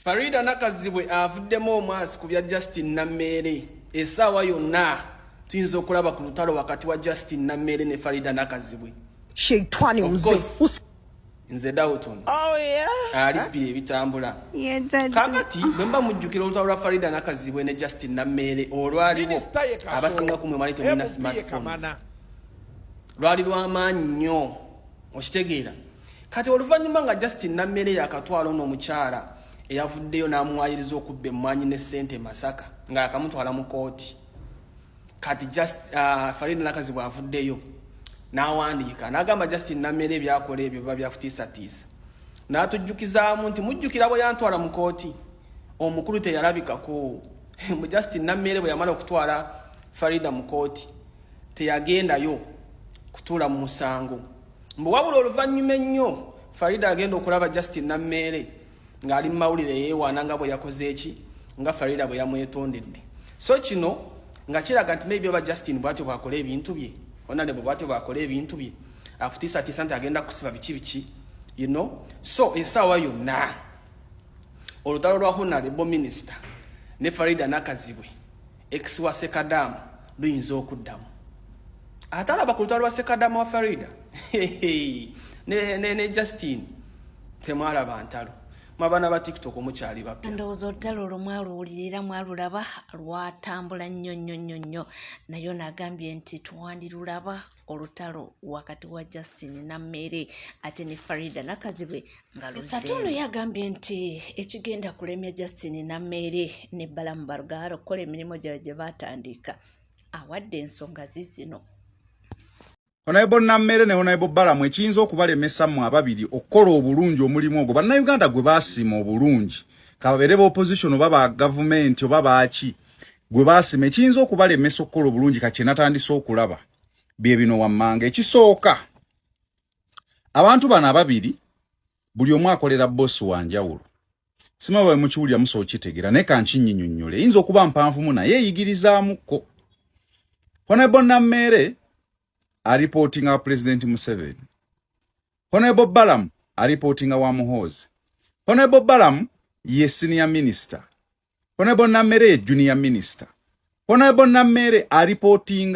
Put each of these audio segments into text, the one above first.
Farida Nakazibwe avuddemu omwasi ku bya Justin Nammere essaawa yonna tuyinza okulaba ku lutalo wakati wa Justin Nammere ne Farida Nakazibwe. Sheitani nze Dawton. Oh yeah. Alippye ebitambula. Kakati bwe mba mujjukira olutalo lwa Farida Nakazibwe ne Justin Nammere olwaliwo abasinga kumwe mwali temulina smartphones. Lwali lw'amaanyi nnyo okitegeera. Kati oluvannyuma nga Justin Nammere yakatwala n'omukyala eyavuddeyo n'amuwayiriza okubba emmwanyi ne ssente Masaka nga akamutwala mu kooti. Kati Farida Nakazibwe avuddeyo n'awandiika n'agamba Justin Nammere byakola ebyo biba byakutiisatiisa. N'atujjukizaamu nti mujjukira bwe yantwala mu kooti omukulu teyalabikako. Mu Justin Nammere bwe yamala okutwala Farida mu kooti teyagendayo kutuula mu musango. Mbu wabula oluvannyuma ennyo Farida agenda okulaba Justin Nammere ng'ali mu mawulire yeewaana nga bwe yakoze eki nga Farida bwe yamwetondedde. So kino nga kiraga nti maybe oba Justin bw'atyo bw'akola ebintu bye onale bw'atyo bw'akola ebintu bye akutiisatiisa nti agenda kusiba biki you know. So essaawa yonna olutalo lwa Honorable Minister ne Farida Nakazibwe ex wa Sekadamu luyinza okuddamu. Atalaba ku lutalo lwa Sekadamu wa Farida ne Justin temwalaba ntalo. Mabana ba TikTok omukyali bapya. Ndowooza olutalo olwo mwaluwulirira mwalulaba lwatambula nnyo nayo nagambye nti twandirulaba olutalo wakati wa Justin Nammere ate ne Farida Nakazibwe nga luze. Satono yagambye nti ekigenda kulemya Justin Nammere ne Balamu Barugara okukola emirimu gye batandika awadde ensonga zizino. Honorable Nammere ne Honorable Balamu ekiyinza okubalemesa mu ababiri okukola obulungi omulimu ogwo bannayuganda gwe baasima obulungi kababeere ba opposition oba ba government oba baaki gwe baasima ekiyinza okubalemesa okukola obulungi kati natandise okulaba bye bino wammanga. Ekisooka abantu bano ababiri buli omu akolera bosi wa njawulo. Sima bwe mukiwulira musookitegera naye kankinnyinnyonnyole eyinza okuba mpanvumu naye eyigirizaamuko. Honorable Nammere a reporting our President Museveni. Honorable Balamu a reporting our Muhoozi. Honorable Balamu ye senior minister. Honorable Nammere junior minister. Honorable Nammere a reporting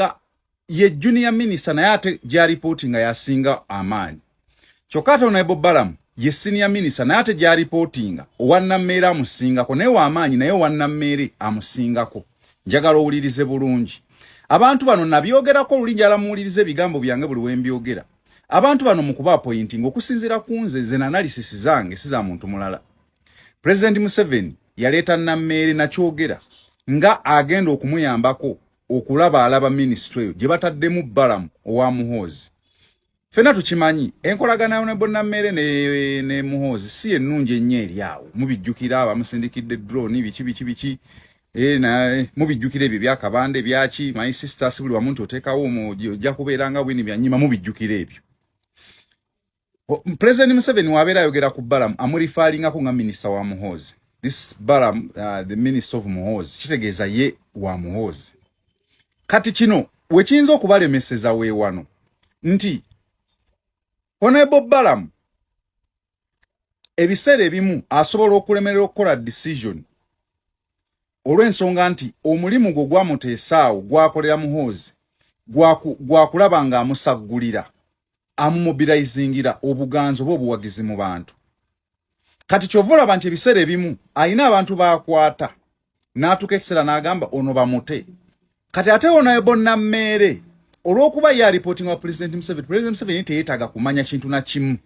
ye junior minister na yate ja reporting ya singa amani. Chokata Honorable Balamu ye senior minister na yate ja reporting owa Nammere amusinga ko naye wa amani naye wa Nammere amusinga ko. Njagala owulirize bulungi. Abantu bano nabyogerako olulinjala muwulirize ebigambo byange buli wembyogera. Abantu bano mukuba pointing okusinzira kunze ze analysis zange siza muntu mulala. President Museveni yaleta Nammere na kyogera nga agenda okumuyambako okulaba alaba ministry gye bataddemu Balamu owa Muhoozi. Fena tukimanyi enkolagana ya Honorable Nammere ne Muhoozi si ennungi ennyo eri awo mubijjukira abamusindikidde drone biki na mubijjukire ebyo byakabande byaki my sisters buli wamuntu otekawo ojja kubeeranga bwini byanyima mubijjukire ebyo. President Museveni wabeera ayogera ku Balamu amurifaringako nga minister wa Muhoozi. This Balamu the minister of Muhoozi kitegeeza ye wa Muhoozi. Kati kino wekiyinza okubalemeseza weewano nti Honorable Balamu ebiseera ebimu asobola okulemerera okukola decision olw'ensonga nti omulimu gwo gwamuteesaawo gwakolera Muhoozi gwakulaba nga amusaggulira amumobilizingira obuganzo oba obuwagizi mu bantu. Kati kyova olaba nti ebiseera ebimu ayina abantu baakwata n'atuuka ekiseera n'agamba ono bamute. Kati ate Honorable Nammere olw'okuba ye reporting wa President Museveni teyeetaaga kumanya kintu na kimu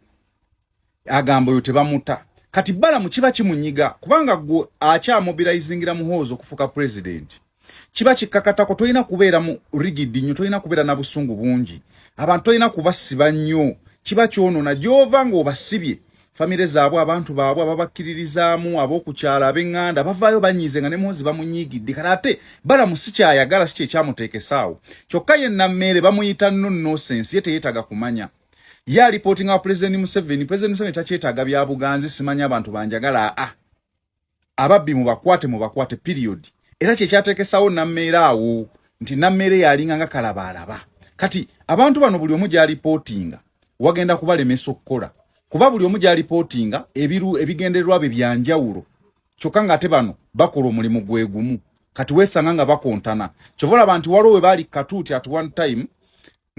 agamba oyo tebamuta. Kati Balamu kiba kimunyiga kubanga gwo acha mobilizingira Muhoozi okufuka president. Kiba kikakatako toyina kubeera mu rigid nnyo toyina kubeera na busungu bungi. Abantu toyina kubasiba nnyo. Kiba kyono na jova ngo basibye. Famire zaabwe abantu baabwe ababakkiririzaamu abokukyala abenganda bavaayo banyize nga ne Muhoozi bamunyigidde. Kati Balamu si kyayagala si kyamuteekesaawo. Kyokka ye Nammere bamuyita nonsense ye teyeetaaga kumanya. Ya reporting our President Museveni takyetaaga bya buganzi simanya abantu banjagala ababbi mubakwate period. Era kyekyaateekesawo Nammere awo nti Nammere yalinga nga kalabalaba. Kati abantu bano buli omu gya reportinga wagenda kubalemesa okukola kuba buli omu gya reportinga ebigendererwa bye byanjawulo. chokanga ate bano bakola omulimu gwe gumu kati wesanga nga bakontana chovola abantu walowe bali katuti at one time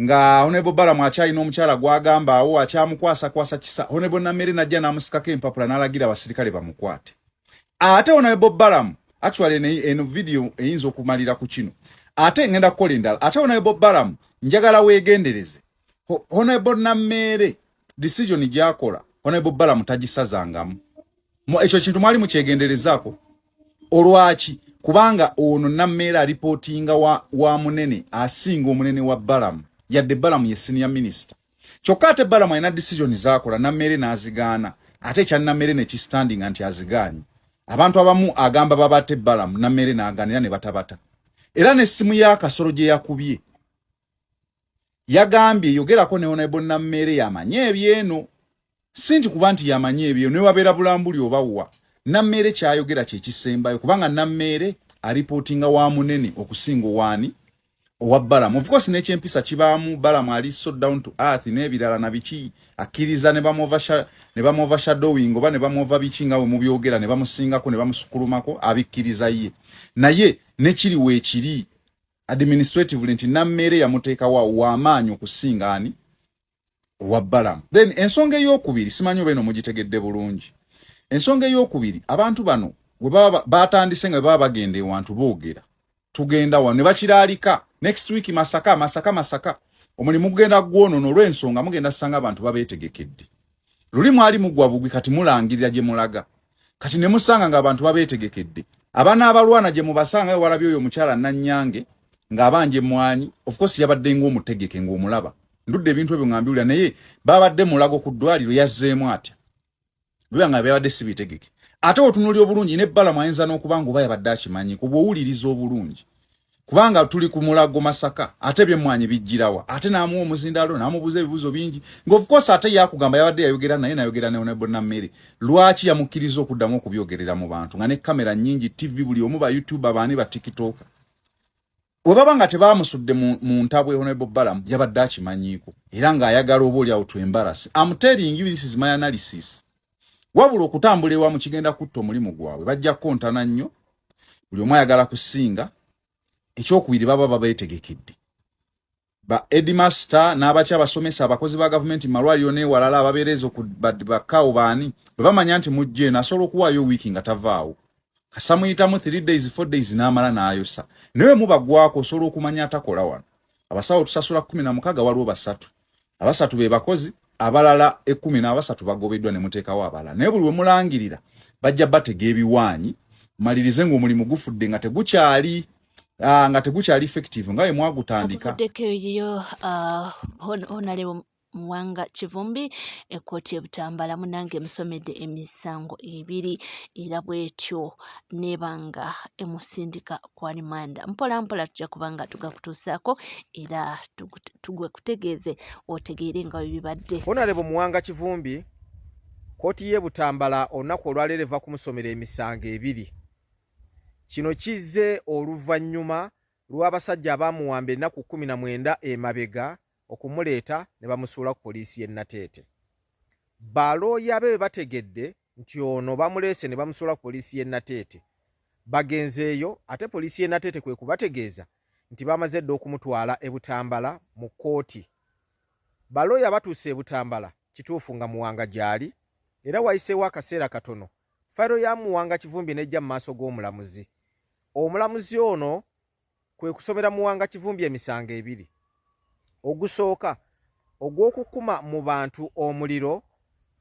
nga Honorable Balamu achayina omukyala gwagamba awo akyamukwasa kisa Honorable Namere najja namusikako empapula n'alagira abasirikale bamukwate ate Honorable Balamu actually eno video eyinza okumalira ku kino ate ngenda kukola endala ate Honorable Balamu njagala weegendereze Honorable Namere decision gyakola Honorable Balamu tagisazangamu ekyo kintu mwali mukyegenderezaako olwaki kubanga ono Namere reportinga wa munene asinga omunene wa Balamu yadde Balamu ye senior minister kyokka ate Balamu alina decision zakola Namere n'azigaana ate kya Namere ne kistanding anti azigaanye abantu abamu agamba babate Balamu Namere n'aganira ne batabata era n'essimu ya Kasolo gye yakubye yagambye yogerako ne Honorable Namere yamanye ebyeno sinti kuba nti yamanye ebyo ne wabeera bulambuli obawa Namere kyayogera kye kisembayo kubanga Namere reportinga wa munene okusinga wani owa Balamu of course n'ekyempisa kibaamu Balamu ali so down to earth n'ebirala na biki akkiriza ne bamovashadowing oba ne bamova biki nga we mubyogera ne bamusingako ne bamusukulumako abikkiriza ye naye ne kiri weekiri administratively nti Namere yamuteeka wa amaanyi okusinga ani owa Balamu then ensonga ey'okubiri simanyi oba eno mugitegedde bulungi ensonga ey'okubiri abantu bano we baba batandise nga baba bagenda ewantu boogera tugenda wano ne bakiraalika next week masaka omulimu gugenda gwonono olw'ensonga mugenda sanga abantu babeetegekedde luli mwali mugwa bugwi kati mulangirira gye mulaga kati ne musanga nga abantu babeetegekedde abaana abalwana gye mubasanga walabye oyo omukyala Nannyange ng'abanje mwanyi of course yabadde ng'omutegeke ng'omulaba ndudde ebintu ebyo ngambiwulira naye babadde mulago ku ddwaliro yazzeemu atya lwe nga byabadde sibitegeke ate otunuli obulungi ne Balamu ayinza n'okuba ng'oba yabadde akimanyi ku bw'owuliriza obulungi kubanga tuli ku mulago Masaka ate bye mwanyi bijjirawa ate n'amuwa omuzindalo n'amubuuza ebibuuzo bingi ng'of course ate yakugamba yabadde yayogera naye nayogera ne Honorable Namere lwaki yamukkiriza okuddamu okubyogerera mu bantu nga ne kamera nnyingi TV buli omu ba YouTube abaani ba TikTok we baba nga tebaamusudde mu ntabwe Honorable Balamu yabadde akimanyiiko era ng'ayagala oba oli awo to embarrass I'm telling you this is my analysis wabula okutambula ewamu kigenda kutta omulimu gwabwe bajja kukontana nnyo buli omu ayagala kusinga ekyokubiri baba babeetegekedde ba Edmaster n'abakya abasomesa abakozi ba gavumenti malwaliro n'ewalala ababeerezo ku bakawo baani bwe bamanya nti mujje nasobola okuwaayo wiiki nga tavaawo kasamuyitamu 3 days 4 days n'amala n'ayosa naye mubagwako osobola okumanya atakola wano abasawo tusasula 16 waliwo basatu abasatu be bakozi abalala 13 bagobeddwa ne muteekawo abalala naye buli we mulangirira bajja batega ebiwaanyi malirize ng'omulimu gufudde nga tegukyali effective nga we mwagutandika okudekeyo Honorable Muwanga Kivumbi ekkooti ebutambala munange emusomedde emisango ebiri era bwetyo nebanga emusindika kwa rimanda mpola tujja kubanga tugakutuusaako era tugwe kutegeeze otegeere nga bibadde Honorable Muwanga Kivumbi kkooti y'ebutambala olunaku olwaleero eva kumusomera emisango ebiri kino kizze oluvannyuma lw'abasajja abaamuwamba ennaku 19 emabega okumuleeta ne bamusuula ku poliisi y'e Nateete. Balooya be bategedde nti ono bamuleese ne bamusuula ku poliisi y'e Nateete. Bagenzeeyo ate poliisi y'e Nateete kwe kubategeeza nti bamaze dda okumutwala e Butambala mu kkooti. Balooya batuuse e Butambala kituufu nga Muwanga gy'ali era wayiseewo akaseera katono fayiro ya Muwanga Kivumbi n'ejja mu maaso g'omulamuzi. Omulamuzi ono kwe kusomera Muwanga Kivumbi emisango ebiri. Ogusooka ogw'okukuma mu bantu omuliro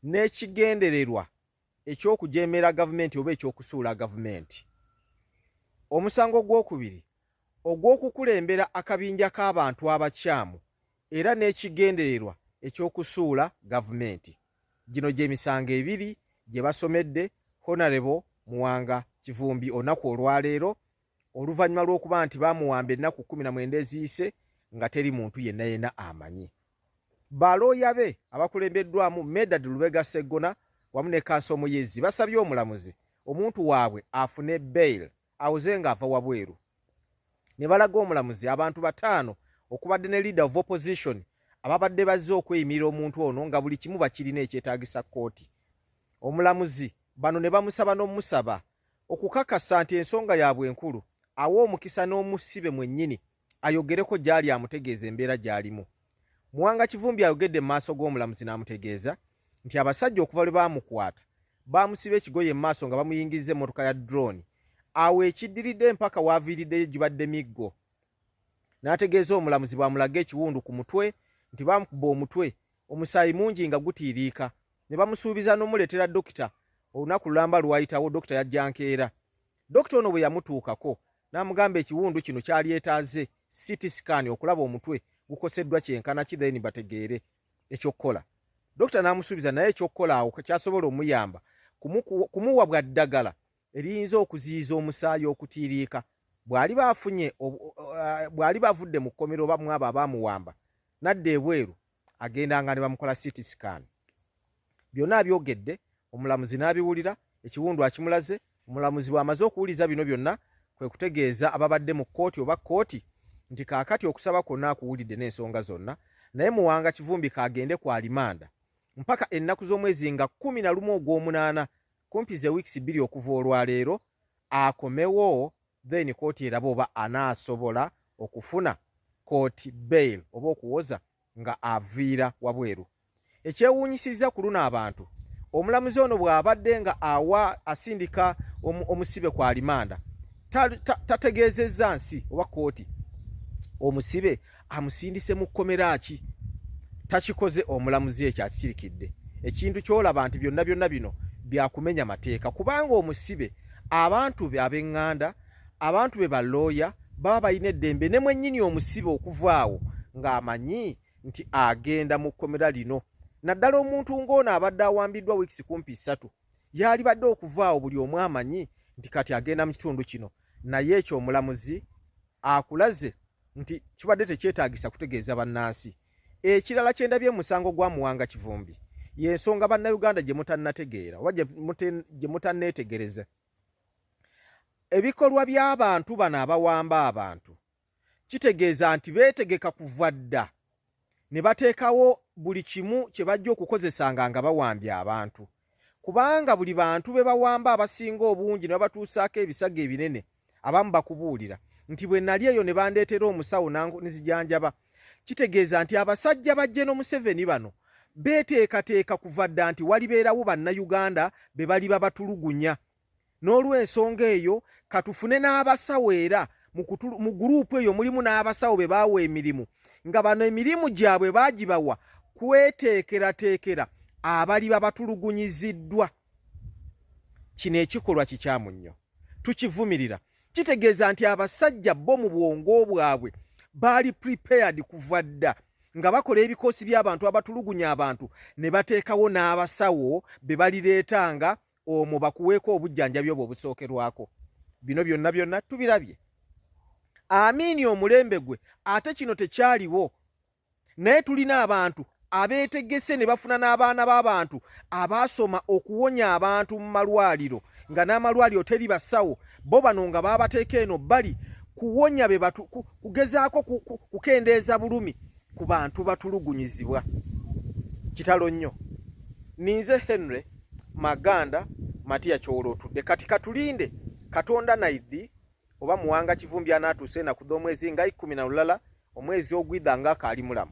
n'ekigendererwa eky'okujeemera gavumenti oba eky'okusuula gavumenti. Omusango ogwokubiri ogw'okukulembera akabinja k'abantu abakyamu era n'ekigendererwa eky'okusuula gavumenti. Gino gy'emisango ebiri gye basomedde Honorable Muwanga Kivumbi olunaku olwaleero oluvannyuma lw'okuba nti baamuwamba ennaku 19 eziyise nga teri muntu yenna amanyi. Balooya be abakulembeddwamu Medad Lubega Sseggona wamu ne Kanso Muyezi basabye omulamuzi omuntu waabwe afune bail awuze ng'ava wabweru. Ne balaga omulamuzi abantu 5 okubadde ne leader of opposition ababadde bazze okweyimirira omuntu ono nga buli kimu bakirina ekyetaagisa kkooti. Omulamuzi bano ne bamusaba n'omusaba okukakasa nti ensonga yaabwe enkulu awo omukisa n'omusibe mwennyini ayogereko gy'ali amutegeeza embeera gy'alimu. Muwanga Kivumbi ayogedde mu maaso g'omulamuzi n'amutegeeza nti abasajja okuva lwe baamukwata baamusiba ekigoye mu maaso nga bamuyingizza emmotoka ya drone, awo ekiddiridde mpaka waaviiriddeyo gibadde miggo. N'ategeeza omulamuzi bw'amulaga ekiwundu ku mutwe nti baamukuba omutwe omusaayi mungi nga gutiiriika, ne bamusuubiza n'omuleetera dokita. Olunaku lulamba lwayitawo dokita yajja nkeera. Dokita ono bwe yamutuukako n'amugamba ekiwundu kino kyali etaaze CT scan okulaba omutwe gukoseddwa kyenkana ki then bategeere ekyokkola. Dokita n'amusuubiza naye ekyokkola awo kyasobola omuyamba kumuwa bwa ddagala eriyinza okuziyiza omusaayi okutiiriika bw'ali bavudde mu kkomero oba mu abo abaamuwamba nadda ebweru agendanga ne bamukola CT scan. Byonna abyogedde, omulamuzi n'abiwulira, ekiwundu akimulaze. Omulamuzi bw'amaze okuwuliza bino byonna kwe kutegeeza ababadde mu kkooti oba kkooti nti kaakati okusaba kwonna akuwulidde n'ensonga zonna, naye Muwanga Kivumbi kaagende ku alimanda mpaka ennaku z'omwezi nga 11 ogw'omunaana, kumpi ze wiikisi 2 okuva olwaleero, akomewo then kkooti eraba oba anaasobola okufuna kkooti bail oba okuwoza nga aviira wabweru. Ekyewuunyisizza ku luno abantu, omulamuzi ono bw'abadde nga asindika omusibe ku alimanda tategeezezza nsi oba kkooti omusibe amusindise mu kkomera ki. Takikoze omulamuzi ekyo akikirikidde. Ekintu ky'olaba nti byonna byonna bino byakumenya mateeka, kubanga omusibe abantu be ab'eŋŋanda, abantu be balooya baba balina eddembe ne mwennyini omusibe okuvaawo ng'amanyi nti agenda mu kkomera lino. Naddala omuntu ng'ono abadde awambiddwa wiikisi kumpi 3 yali badde okuvaawo buli omu amanyi nti kati agenda mu kitundu kino. Naye ekyo omulamuzi akulaze nti kibadde tekyetaagisa kutegeeza bannansi. Ekirala kye ndabye musango gwa Muwanga Kivumbi y'ensonga bannayuganda gye mutannategeera oba gye mutanneetegereza. Ebikolwa by'abantu bano abawamba abantu kitegeeza nti beetegeka kuva dda ne bateekawo buli kimu kye bajja okukozesanga nga bawambye abantu, kubanga buli bantu be bawamba abasinga obungi ne babatuusaako ebisago ebinene abamu bakubuulira nti bwe nali eyo ne bandeetera omusawo nezijanjaba. Kitegeeza nti abasajja bajje n'Omuseveni bano beeteekateeka kuva dda nti walibeerawo bannayuganda be bali babatulugunya. N'olw'ensonga eyo katufune n'abasawo era mu guruupu eyo mulimu n'abasawo be baawa emirimu, nga bano emirimu gyabwe baagibawa kweteekerateekera abali babatulugunyiziddwa. Kino ekikolwa kikyamu nnyo, tukivumirira. Kitegeeza nti abasajja bo mu bwongo bwabwe baali prepared kuva dda nga bakola ebikoosi by'abantu abatulugunya abantu ne bateekawo n'abasawo be balireetanga omwo bakuweeko obujjanjabi obwo obusookerwako. Bino byonna byonna tubirabye. Amiini omulembe gwe ate kino tekyaliwo, naye tulina abantu abeetegese ne bafuna n'abaana b'abantu abaasoma okuwonya abantu mu malwaliro, nga n'amalwaliro teri basawo, bo bano nga baabateeka eno bali kuwonya be kugezaako kukendeeza bulumi ku bantu batulugunyizibwa. Kitalo nnyo. Ninze Henry Maganda Matiya Kyolo otudde kati katulinde Katonda naidi oba Muwanga Kivumbi anaatuuse na ku omwezi nga 11 omwezi ogwidda nga kaali mulamu.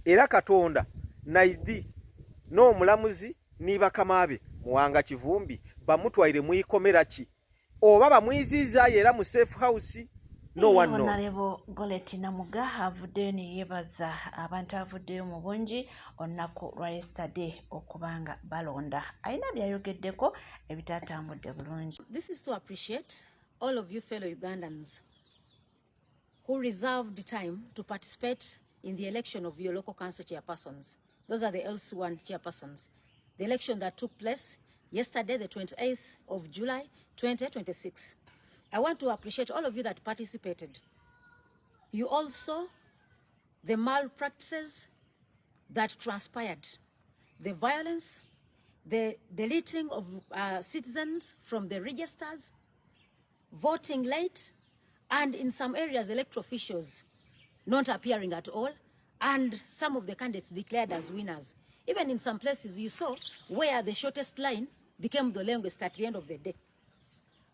Era Katonda naidi n'omulamuzi niba kamabe Muwanga Kivumbi bamutwaire mu ikomera ki oba bamwiziza era mu safe house. No one knows. Honorable Goretti Namuga avuddeyo ne yeebaza abantu avuddeyo mu bungi olunaku lwa yesterday okubanga balonda. Alina byayogeddeko ebitatambudde bulungi. This is to appreciate all of you fellow Ugandans who reserved time to participate in the election of your local council chairpersons. Those are the LC1 chairpersons. The election that took place yesterday, the 28th of July, 2026. I want to appreciate all of you that participated. You also, the malpractices that transpired, the violence, the deleting of citizens from the registers, voting late, and in some areas, electoral officials not appearing at all, and some of the candidates declared as winners. Even in some places you saw where the shortest line became the longest at the end of the day.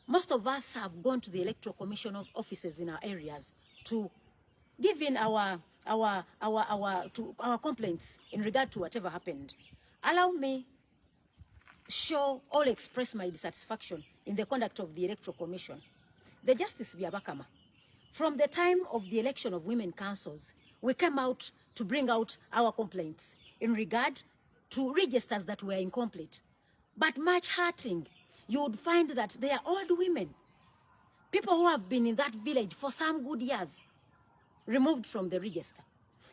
most of us have gone to the Electoral Commission of offices in our areas to give in our complaints in regard to whatever happened. Allow me show or express my dissatisfaction in the conduct of the Electoral Commission. The Justice Byabakama, from the time of the election of women councils, we came out to bring out our complaints in regard to registers that were incomplete. But much hurting, you would find that they are old women, people who have been in that village for some good years, removed from the register.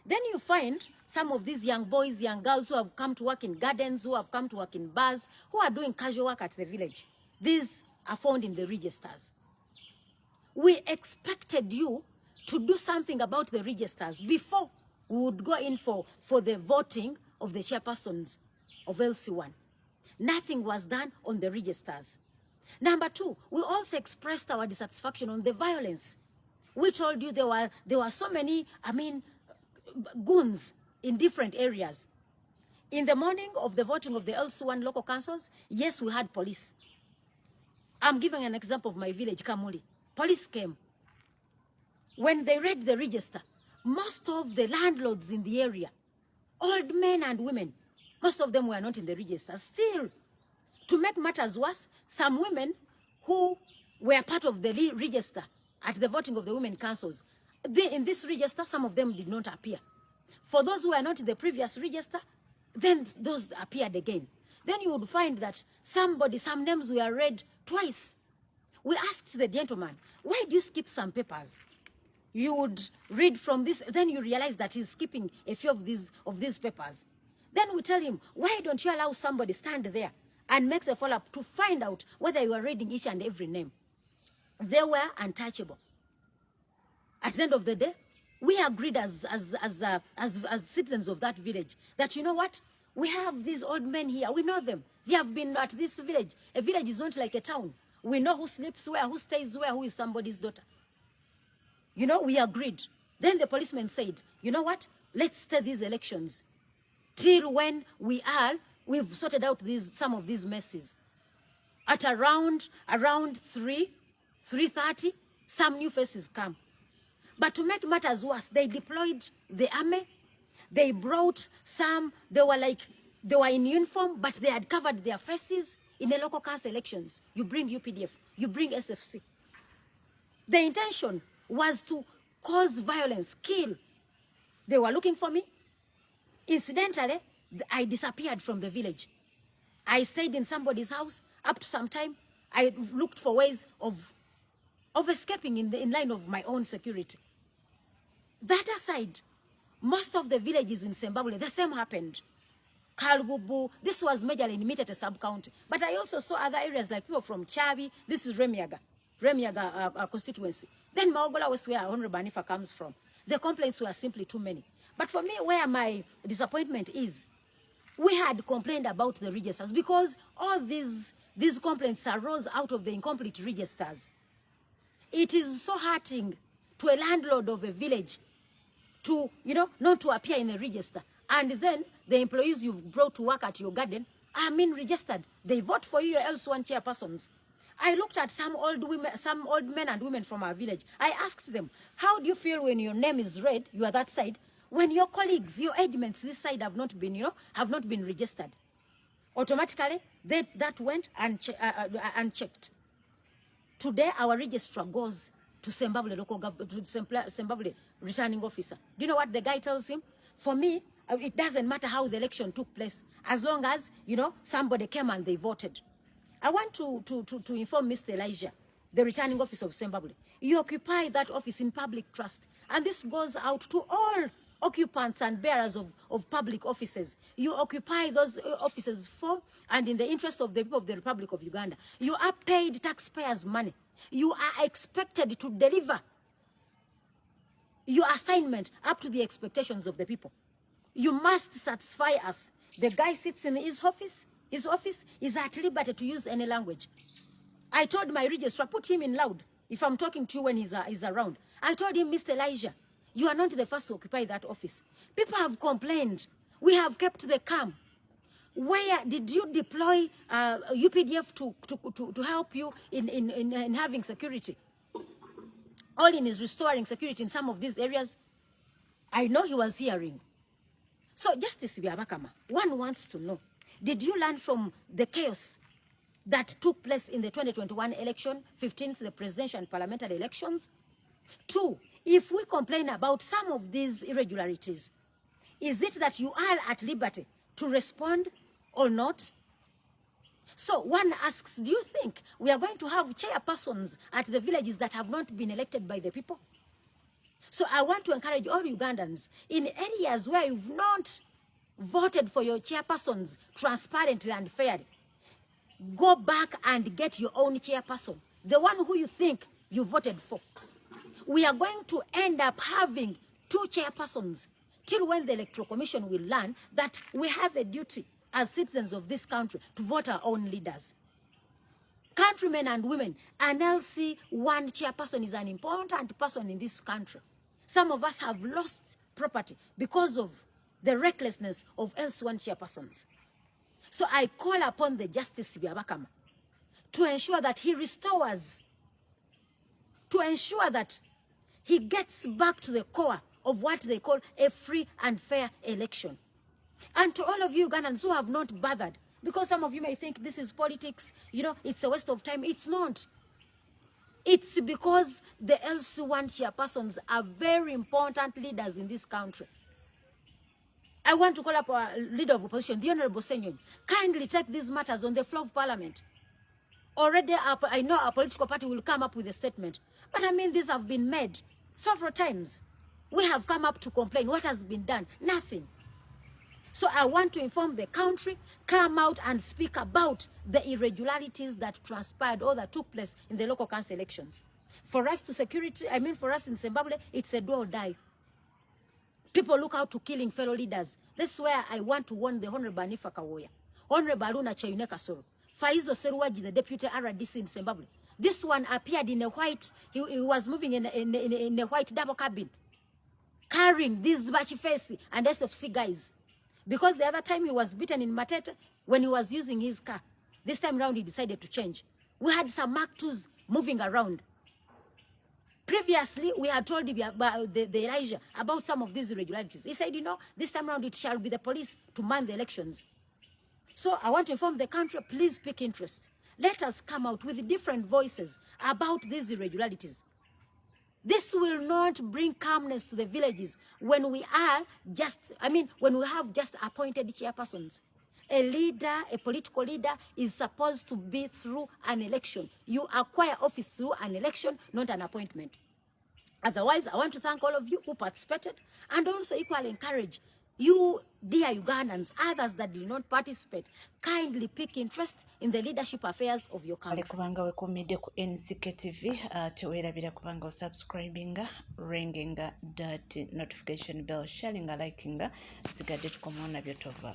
Then you find some of these young boys, young girls who have come to work in gardens, who have come to work in bars, who are doing casual work at the village. These are found in the registers. We expected you to do something about the registers before we would go in for the voting of the chairpersons of LC1. Nothing was done on the registers. Number two, we also expressed our dissatisfaction on the violence. We told you there were so many, goons in different areas. In the morning of the voting of the LC1 local councils, yes, we had police. I'm giving an example of my village, Kamuli. Police came. When they read the register, most of the landlords in the area, old men and women, most of them were not in the register. Still, to make matters worse, some women who were part of the register at the voting of the women councils, in this register, some of them did not appear. For those who were not in the previous register, then those appeared again. Then you would find that some names were read twice. We asked the gentleman, why do you skip some papers? You would read from this, then you realize that he's skipping a few of these papers. Then we tell him, why don't you allow somebody stand there and makes a follow-up to find out whether you are reading each and every name? They were untouchable. At the end of the day, we agreed as citizens of that village that, you know what, we have these old men here, we know them. They have been at this village. A village is not like a town. We know who sleeps where, who stays where, who is somebody's daughter. You know, we agreed. Then the policeman said, you know what, let's stay these elections till when we've sorted out some of these messes. At around 3:30, some new faces come. But to make matters worse, they deployed the army. They brought some, they were in uniform, but they had covered their faces. In the local council elections, you bring UPDF, you bring SFC. The intention was to cause violence, kill. They were looking for me. Incidentally, I disappeared from the village. I stayed in somebody's house up to some time. I looked for ways of escaping in line of my own security. That aside, most of the villages in Zimbabwe, the same happened. Kalgubu, this was majorly in Mitete sub-county. But I also saw other areas like people from Chabi, this is Remiaga constituency. Then Maogola West, where Honorable Anifa comes from. The complaints were simply too many. But for me, where my disappointment is, we had complained about the registers because all these complaints arose out of the incomplete registers. It is so hurting to a landlord of a village to, not to appear in a register. And then the employees you've brought to work at your garden are registered. They vote for you, your LC1 chairpersons. I looked at some old men and women from our village. I asked them, how do you feel when your name is read, you are that side, when your colleagues, your age mates this side have not been registered? Automatically, that went unchecked. Today, our registrar goes to Zimbabwe local government, to Zimbabwe returning officer. Do you know what the guy tells him? For me, it doesn't matter how the election took place, as long as, somebody came and they voted. I want to inform Mr. Elijah, the returning officer of Zimbabwe. You occupy that office in public trust. And this goes out to all occupants and bearers of public offices. You occupy those offices for and in the interest of the people of the Republic of Uganda. You are paid taxpayers' money. You are expected to deliver your assignment up to the expectations of the people. You must satisfy us. The guy sits in his office is at liberty to use any language. I told my registrar, put him in loud if I'm talking to you when he's around. I told him, Mr. Elijah, you are not the first to occupy that office. People have complained. We have kept the calm. Where did you deploy UPDF to help you in having security? All in is restoring security in some of these areas. I know he was hearing. So Justice Byabakama, one wants to know, did you learn from the chaos that took place in the 2021 election, 15th, the presidential and parliamentary elections? 2, if we complain about some of these irregularities, is it that you are at liberty to respond or not? So one asks, do you think we are going to have chairpersons at the villages that have not been elected by the people? So I want to encourage all Ugandans in areas where you've not voted for your chairpersons transparently and fairly, go back and get your own chairperson, the one who you think you voted for. We are going to end up having 2 chairpersons till when the Electoral Commission will learn that we have a duty as citizens of this country to vote our own leaders. Countrymen and women, an LC1 chairperson is an important person in this country. Some of us have lost property because of the recklessness of LC1 chairpersons. So I call upon the Justice Byabakama to ensure that he restores, to ensure that he gets back to the core of what they call a free and fair election. And to all of you Ugandans who have not bothered, because some of you may think this is politics, you know, it's a waste of time. It's not. It's because the LC1 chairpersons are very important leaders in this country. I want to call up our leader of opposition, the Honorable Senyon, kindly take these matters on the floor of Parliament. Already, I know our political party will come up with a statement. But I mean, these have been made several times. We have come up to complain. What has been done? Nothing. So I want to inform the country, come out and speak about the irregularities that transpired or that took place in the local council elections. For us to security, I mean for us in Zimbabwe, it's a do or die. People look out to killing fellow leaders. That's where I want to warn the Honorable Anifa Kawoya, Honorable Aruna Chayuneka Soro, Faizo Seruwaji, the Deputy RDC in Zimbabwe. This one appeared in a white, he was moving in a white double cabin, carrying these Bachi Face and SFC guys. Because the other time he was beaten in Matete when he was using his car. This time round he decided to change. We had some Mark IIs moving around. Previously, we had told the Elijah about some of these irregularities. He said, you know, this time around it shall be the police to man the elections. So I want to inform the country, please speak interest. Let us come out with different voices about these irregularities. This will not bring calmness to the villages when we are just, when we have just appointed chairpersons. A leader, a political leader, is supposed to be through an election. You acquire office through an election, not an appointment. Otherwise, I want to thank all of you who participated and also equally encourage you, dear Ugandans, others that did not participate, kindly pick interest in the leadership affairs of your country. Kubanga wekumide ku NCK TV, tewerabira kubanga subscribinga, ringinga that notification bell, sharinga, likinga, sigadde tukomona byotova.